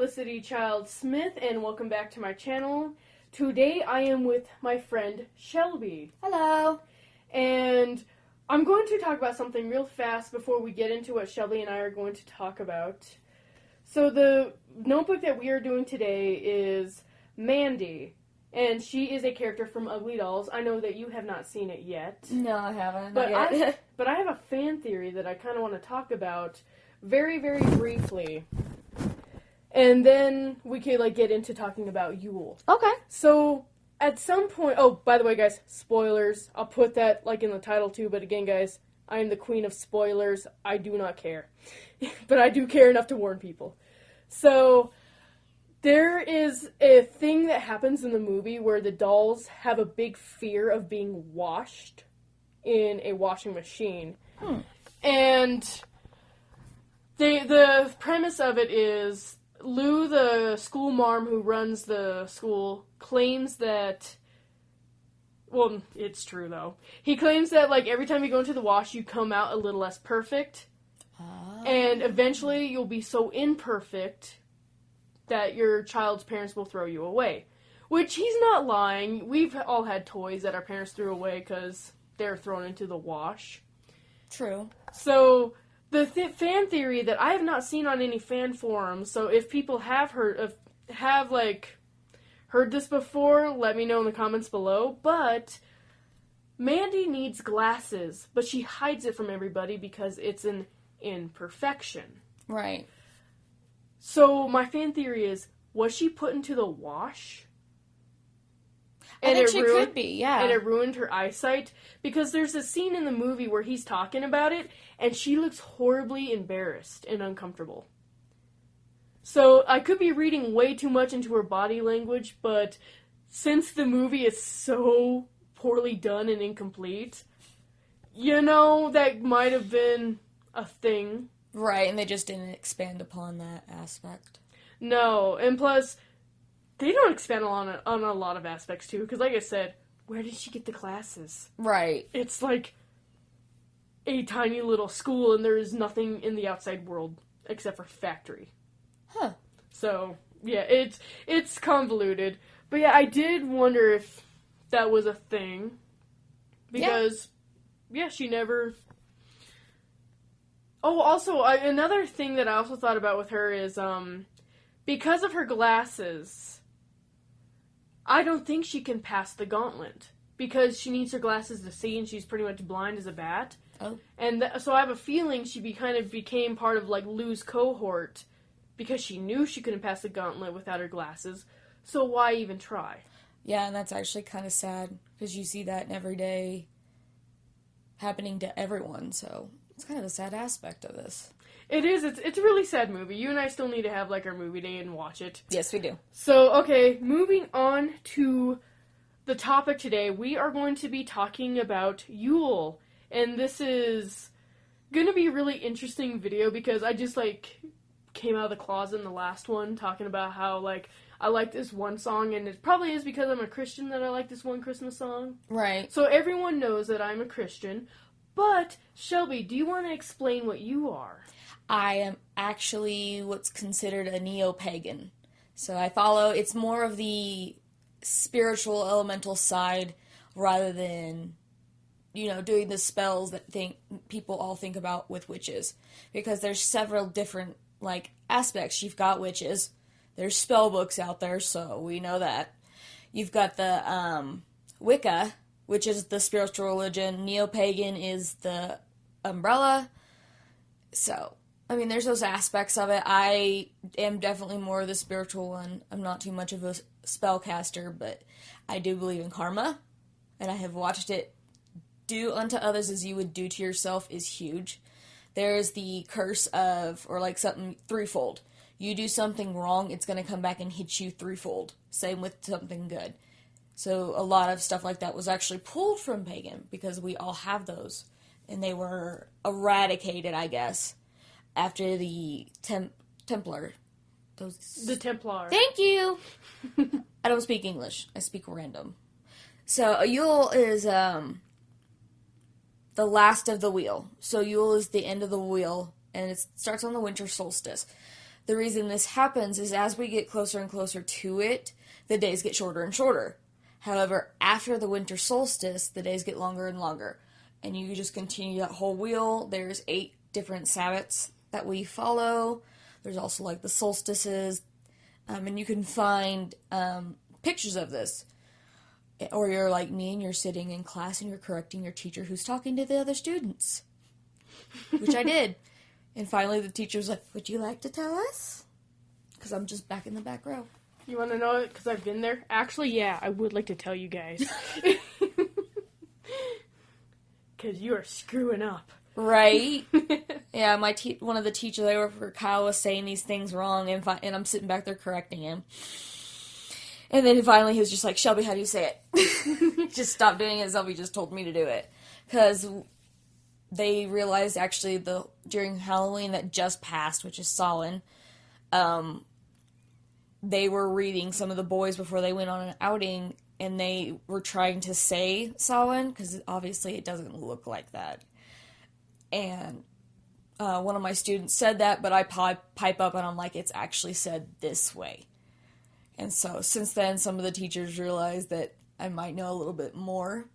Felicity Child Smith, and welcome back to my channel. Today I am with my friend Shelby. Hello. And I'm going to talk about something real fast before we get into what Shelby and I are going to talk about. So the notebook that we are doing today is Mandy, and she is a character from Uglydolls. I know that you have not seen it yet. No, I haven't. But not yet. I have a fan theory that I kind of want to talk about very, very briefly. And then we could, get into talking about Yule. Okay. So, at some point... Oh, by the way, guys, spoilers. I'll put that, in the title, too. But again, guys, I am the queen of spoilers. I do not care. But I do care enough to warn people. So, there is a thing that happens in the movie where the dolls have a big fear of being washed in a washing machine. And the premise of it is... Lou, the school marm who runs the school, claims that... Well, it's true, though. He claims that, every time you go into the wash, you come out a little less perfect. Oh. And eventually, you'll be so imperfect that your child's parents will throw you away. Which, he's not lying. We've all had toys that our parents threw away because they're thrown into the wash. True. So... The fan theory that I have not seen on any fan forums, so if people have heard this before, let me know in the comments below, but Mandy needs glasses, but she hides it from everybody because it's an imperfection. Right. So my fan theory is, was she put into the wash? I think she could be, yeah. And it ruined her eyesight. Because there's a scene in the movie where he's talking about it, and she looks horribly embarrassed and uncomfortable. So, I could be reading way too much into her body language, but since the movie is so poorly done and incomplete, that might have been a thing. Right, and they just didn't expand upon that aspect. No, and plus... They don't expand on a lot of aspects, too, because like I said, where did she get the glasses? Right. It's like a tiny little school, and there is nothing in the outside world except for factory. Huh. So, yeah, it's convoluted. But yeah, I did wonder if that was a thing, because, yeah she never... Oh, also, another thing that I also thought about with her is, because of her glasses... I don't think she can pass the gauntlet, because she needs her glasses to see, and she's pretty much blind as a bat. Oh. And so I have a feeling she became part of, Lou's cohort, because she knew she couldn't pass the gauntlet without her glasses, so why even try? Yeah, and that's actually kind of sad, because you see that every day happening to everyone, so it's kind of a sad aspect of this. It is. It's a really sad movie. You and I still need to have, our movie day and watch it. Yes, we do. So, okay, moving on to the topic today, we are going to be talking about Yule. And this is going to be a really interesting video because I just, came out of the closet in the last one talking about how, I like this one song, and it probably is because I'm a Christian that I like this one Christmas song. Right. So everyone knows that I'm a Christian. But, Shelby, do you want to explain what you are? I am actually what's considered a neo-pagan. So it's more of the spiritual elemental side rather than, doing the spells that people all think about with witches. Because there's several different, aspects. You've got witches. There's spell books out there, so we know that. You've got the Wicca, which is the spiritual religion. Neo-pagan is the umbrella. So... there's those aspects of it. I am definitely more of the spiritual one. I'm not too much of a spellcaster, but I do believe in karma, and I have watched it. Do unto others as you would do to yourself is huge. There is the curse of, or something threefold. You do something wrong, it's going to come back and hit you threefold. Same with something good. So a lot of stuff like that was actually pulled from pagan, because we all have those, and they were eradicated, I guess. After the Templar. The Templar. Thank you! I don't speak English. I speak random. So, Yule is, the last of the wheel. So, Yule is the end of the wheel, and it starts on the winter solstice. the reason this happens is as we get closer and closer to it, the days get shorter and shorter. However, after the winter solstice, the days get longer and longer. And you just continue that whole wheel. There's 8 different Sabbats that we follow. There's also like the solstices. And you can find pictures of this. Or you're like me and you're sitting in class and you're correcting your teacher who's talking to the other students. Which I did. And finally the teacher was like, would you like to tell us? Because I'm just back in the back row. You want to know it? Because I've been there? Actually, yeah, I would like to tell you guys. Because you are screwing up. Right? Yeah, one of the teachers I work for, Kyle, was saying these things wrong, and I'm sitting back there correcting him. And then finally he was just like, Shelby, how do you say it? Just stop doing it, Shelby just told me to do it. Because they realized, actually, during Halloween that just passed, which is Samhain, they were reading, some of the boys, before they went on an outing, and they were trying to say Samhain, because obviously it doesn't look like that. And one of my students said that, but I pipe up and I'm like, it's actually said this way. And so since then, some of the teachers realized that I might know a little bit more.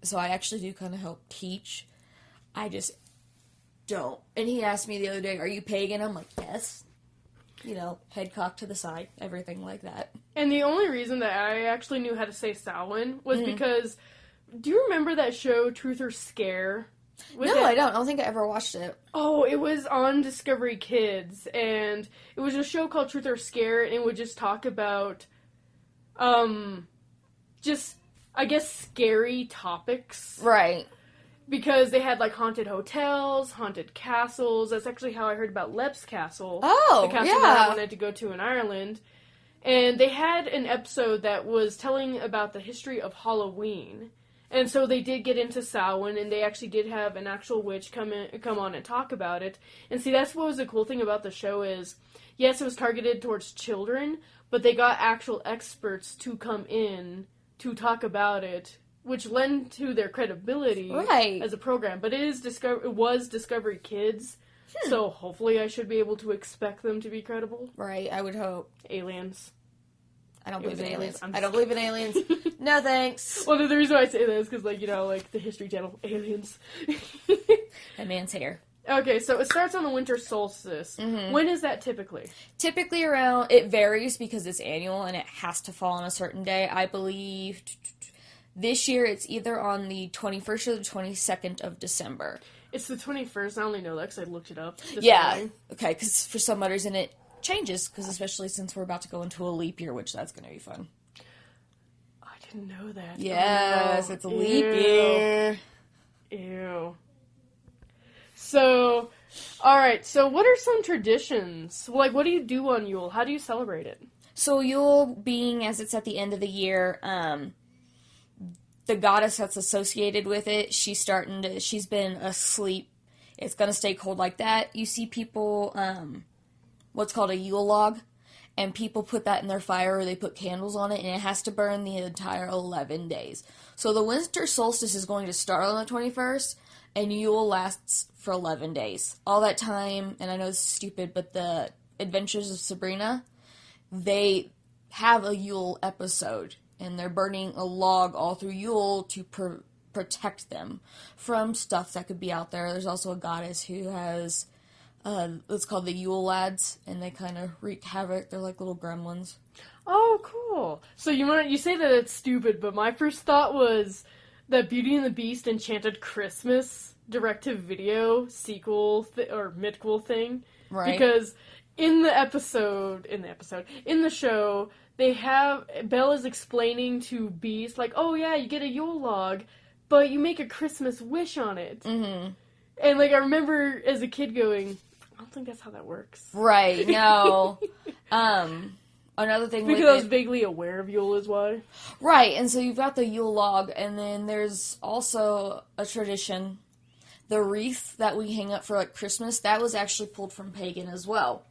So I actually do kind of help teach. I just don't. And he asked me the other day, are you pagan? I'm like, yes. You know, head cocked to the side, everything like that. And the only reason that I actually knew how to say Samhain was because, do you remember that show, Truth or Scare? No, I don't. I don't think I ever watched it. Oh, it was on Discovery Kids, and it was a show called Truth or Scare, and it would just talk about, just, I guess, scary topics. Right. Because they had, like, haunted hotels, haunted castles. That's actually how I heard about Lep's Castle. Oh, the castle that I wanted to go to in Ireland. And they had an episode that was telling about the history of Halloween. And so they did get into Samhain, and they actually did have an actual witch come on and talk about it. And see, that's what was the cool thing about the show is, yes, it was targeted towards children, but they got actual experts to come in to talk about it, which lend to their credibility as a program. But it was Discovery Kids, so hopefully I should be able to expect them to be credible. Right, I would hope. Aliens. I don't believe in aliens. I don't believe in aliens. No thanks. Well, the reason why I say that is because, like, you know, like, the History Channel, aliens. That man's hair. Okay, so it starts on the winter solstice. When is that typically? Typically around, it varies because it's annual and it has to fall on a certain day. I believe this year it's either on the 21st or the 22nd of December. It's the 21st. I only know that because I looked it up this morning. Okay, because for some reason it changes, because especially since we're about to go into a leap year, which that's going to be fun. I didn't know that. Yes, it's a leap year. Ew. So, alright, so what are some traditions? Like, what do you do on Yule? How do you celebrate it? So Yule, being as it's at the end of the year, the goddess that's associated with it, she's been asleep. It's going to stay cold like that. You see people, what's called a Yule log, and people put that in their fire, or they put candles on it, and it has to burn the entire 11 days. So the winter solstice is going to start on the 21st, and Yule lasts for 11 days. All that time, and I know this is stupid, but the Adventures of Sabrina, they have a Yule episode, and they're burning a log all through Yule to protect them from stuff that could be out there. There's also a goddess who has, it's called the Yule lads, and they kind of wreak havoc. They're like little gremlins. Oh, cool. So you say that it's stupid, but my first thought was that Beauty and the Beast Enchanted Christmas direct-to-video sequel or midquel thing. Right. Because in the show, Bella's explaining to Beast, like, oh yeah, you get a Yule log, but you make a Christmas wish on it. Mm-hmm. And, like, I remember as a kid going, I don't think that's how that works. Right, no. Another thing because I was vaguely aware of Yule is why. Right, and so you've got the Yule log, and then there's also a tradition. The wreath that we hang up for, like, Christmas, that was actually pulled from pagan as well.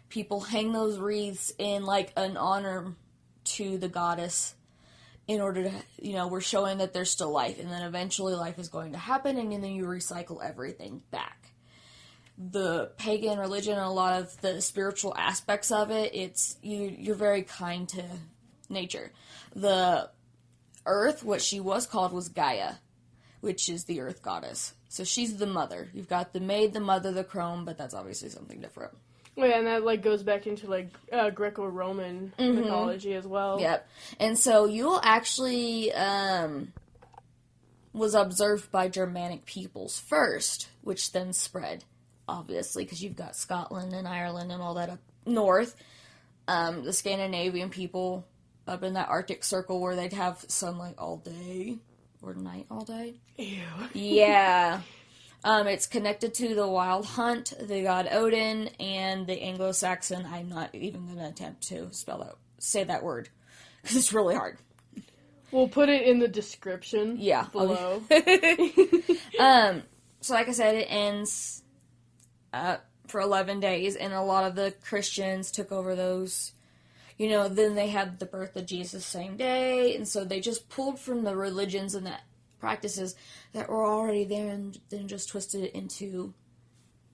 People hang those wreaths in, like, an honor to the goddess in order to, we're showing that there's still life, and then eventually life is going to happen, and then you recycle everything back. the pagan religion and a lot of the spiritual aspects of it, you're very kind to nature. The earth, what she was called was Gaia, which is the earth goddess. So she's the mother. You've got the maid, the mother, the crone, but that's obviously something different. Oh, yeah, and that, like, goes back into, like, Greco-Roman mythology as well. Yep. And so Yule actually was observed by Germanic peoples first, which then spread, obviously, because you've got Scotland and Ireland and all that up north. The Scandinavian people up in that Arctic Circle where they'd have sunlight all day, or night all day. Ew. Yeah. It's connected to the wild hunt, the god Odin, and the Anglo-Saxon. I'm not even going to attempt to say that word, because it's really hard. We'll put it in the description below. So like I said, it ends for 11 days, and a lot of the Christians took over those. You know, then they had the birth of Jesus the same day, and so they just pulled from the religions and that practices that were already there and then just twisted it into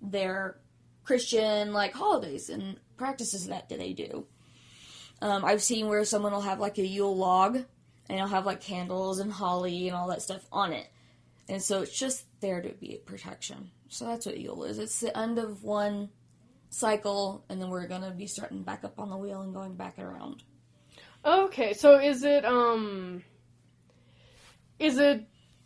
their Christian, like, holidays and practices that they do. I've seen where someone will have, like, a Yule log, and it'll have, like, candles and holly and all that stuff on it. And so it's just there to be protection. So that's what Yule is. It's the end of one cycle, and then we're going to be starting back up on the wheel and going back around. Okay, so is it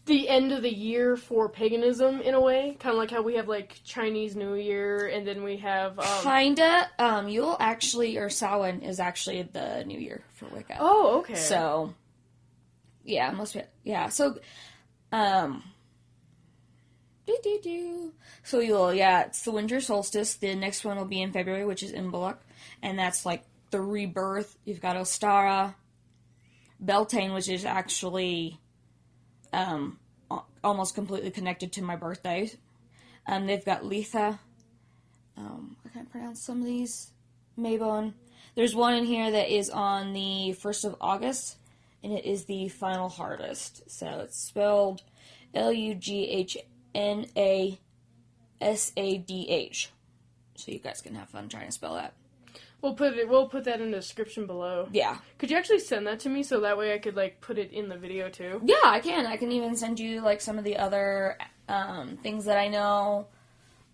the end of the year for paganism in a way? Kind of like how we have, like, Chinese New Year, and then we have... Kinda. Yule actually, or Samhain, is actually the New Year for Wicca. Oh, okay. So, yeah, most of it. Yeah, so, So Yule, yeah, it's the winter solstice. The next one will be in February, which is Imbolc, and that's, like, the rebirth. You've got Ostara, Beltane, which is actually... almost completely connected to my birthday. They've got Letha. I can't pronounce some of these. Mabon. There's one in here that is on the 1st of August, and it is the final harvest. So it's spelled Lughnasadh. So you guys can have fun trying to spell that. We'll put that in the description below. Yeah. Could you actually send that to me so that way I could, like, put it in the video too? Yeah, I can. I can even send you, like, some of the other things that I know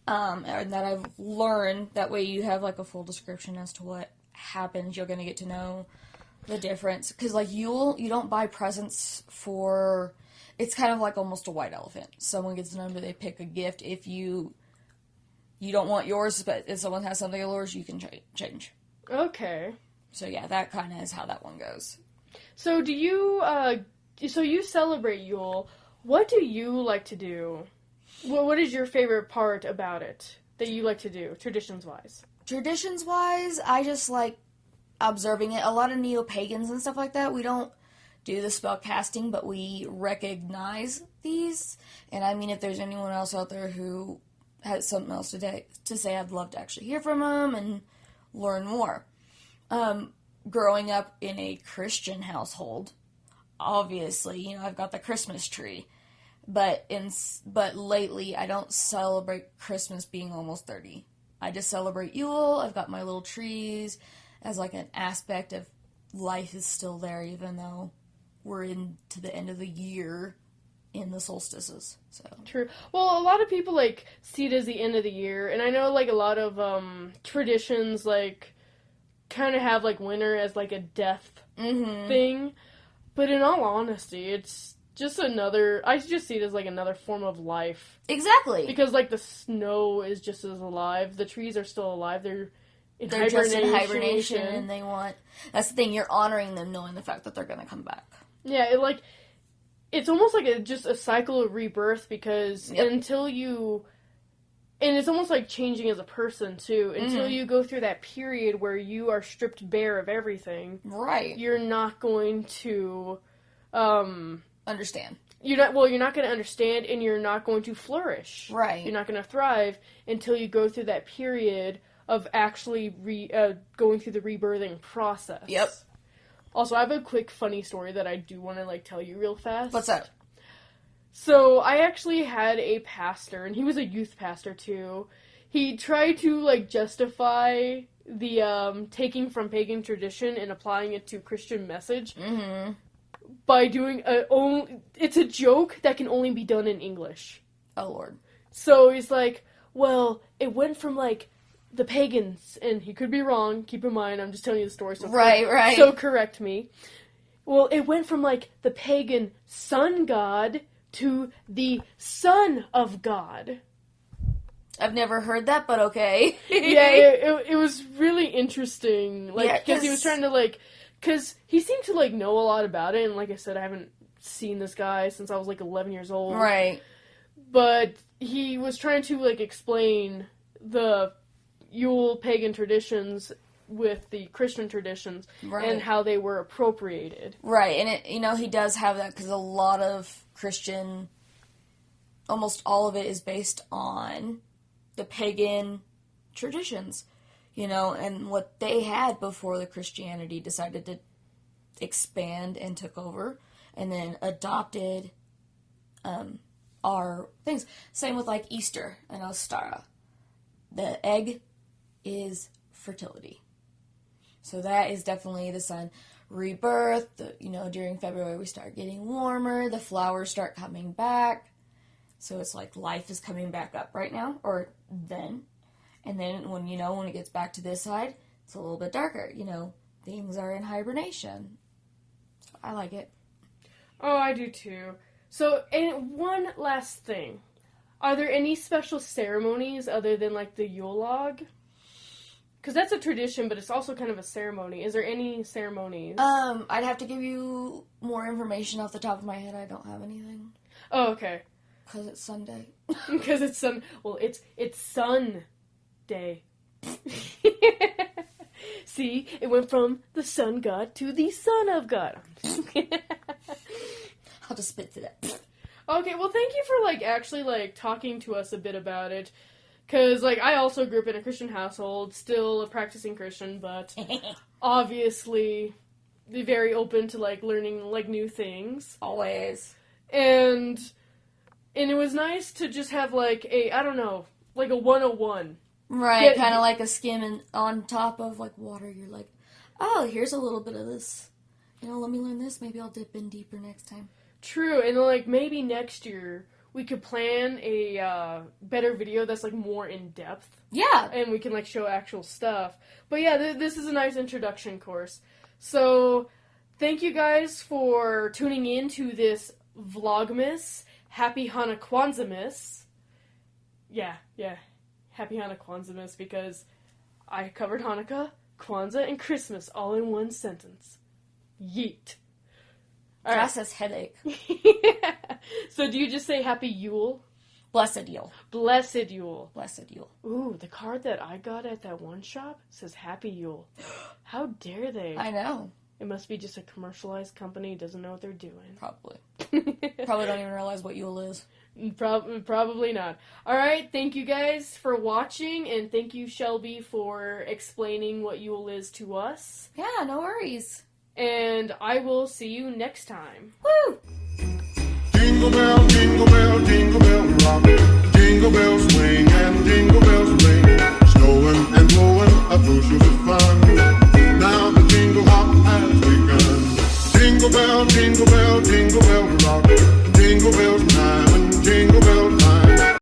and that I've learned. That way you have, like, a full description as to what happens. You're going to get to know the difference. Because, like, you don't buy presents for... It's kind of like almost a white elephant. Someone gets a number, they pick a gift. If you don't want yours, but if someone has something of yours, you can change. Okay. So yeah, that kind of is how that one goes. So do you, so you celebrate Yule. What do you like to do? What is your favorite part about it that you like to do, traditions-wise? Traditions-wise, I just like observing it. A lot of neo-pagans and stuff like that, we don't do the spell casting, but we recognize these. And I mean, if there's anyone else out there who has something else to say, I'd love to actually hear from them and learn more. Growing up in a Christian household, obviously, you know, I've got the Christmas tree, but lately I don't celebrate Christmas being almost 30. I just celebrate Yule. I've got my little trees as like an aspect of life is still there, even though we're into the end of the year in the solstices. So true. Well, a lot of people like see it as the end of the year, and I know like a lot of traditions like kind of have like winter as like a death thing, but in all honesty, it's just I just see it as like another form of life. Exactly. Because like the snow is just as alive, the trees are still alive. They're just in hibernation, and that's the thing. You're honoring them, knowing the fact that they're gonna come back. Yeah, it's almost like just a cycle of rebirth, because until you... And it's almost like changing as a person, too. Until you go through that period where you are stripped bare of everything. Right. You're not going to... understand. You're not going to understand, and you're not going to flourish. Right. You're not going to thrive until you go through that period of actually going through the rebirthing process. Yep. Also, I have a quick funny story that I do want to, like, tell you real fast. What's that? So, I actually had a pastor, and he was a youth pastor, too. he tried to, like, justify the, taking from pagan tradition and applying it to Christian message by doing it's a joke that can only be done in English. Oh, Lord. So he's like, well, it went from, like, the pagans, and he could be wrong, keep in mind, I'm just telling you the story, so right. So correct me. Well, it went from, like, the pagan sun god to the Son of God. I've never heard that, but okay. Yeah, it was really interesting, like, because he was Yeah, trying to, like, because he seemed to, like, know a lot about it, and like I said, I haven't seen this guy since I was, like, 11 years old. Right. But he was trying to, like, explain the Yule pagan traditions with the Christian traditions and how they were appropriated. Right, and he does have that because a lot of Christian, almost all of it is based on the pagan traditions, and what they had before the Christianity decided to expand and took over, and then adopted our things. Same with, like, Easter and Ostara. The egg is fertility. So that is definitely the sun. Rebirth, during February we start getting warmer, the flowers start coming back. So it's like life is coming back up right now, or then. And then when it gets back to this side, it's a little bit darker. Things are in hibernation. So I like it. Oh, I do too. So, and one last thing. Are there any special ceremonies other than, like, the Yule log? Because that's a tradition, but it's also kind of a ceremony. Is there any ceremonies? I'd have to give you more information off the top of my head. I don't have anything. Oh, okay. Because it's Sunday. Because it's it's Sun Day. See, it went from the sun god to the Son of God. I'll just spit to that. Okay, well, thank you for, like, actually, like, talking to us a bit about it. Because, like, I also grew up in a Christian household, still a practicing Christian, but obviously very open to, like, learning, like, new things. Always. And it was nice to just have, like, a 101. Right, kind of like a skim on top of, like, water. You're like, oh, here's a little bit of this. Let me learn this. Maybe I'll dip in deeper next time. True, and, like, maybe next year we could plan a better video that's, like, more in-depth. Yeah. And we can, like, show actual stuff. But yeah, this is a nice introduction course. So, thank you guys for tuning in to this Vlogmas. Happy Hanukkah Kwanzaa-mas. Yeah. Happy Hanukkah Kwanzaa-mas, because I covered Hanukkah, Kwanzaa, and Christmas all in one sentence. Yeet. Process headache. Yeah. So do you just say Happy Yule? Blessed Yule. Blessed Yule. Blessed Yule. Ooh, the card that I got at that one shop says Happy Yule. How dare they? I know. It must be just a commercialized company, doesn't know what they're doing. Probably don't even realize what Yule is. Probably not. Alright, thank you guys for watching, and thank you, Shelby, for explaining what Yule is to us. Yeah, no worries. And I will see you next time. Woo! Jingle bell, jingle bell, rock.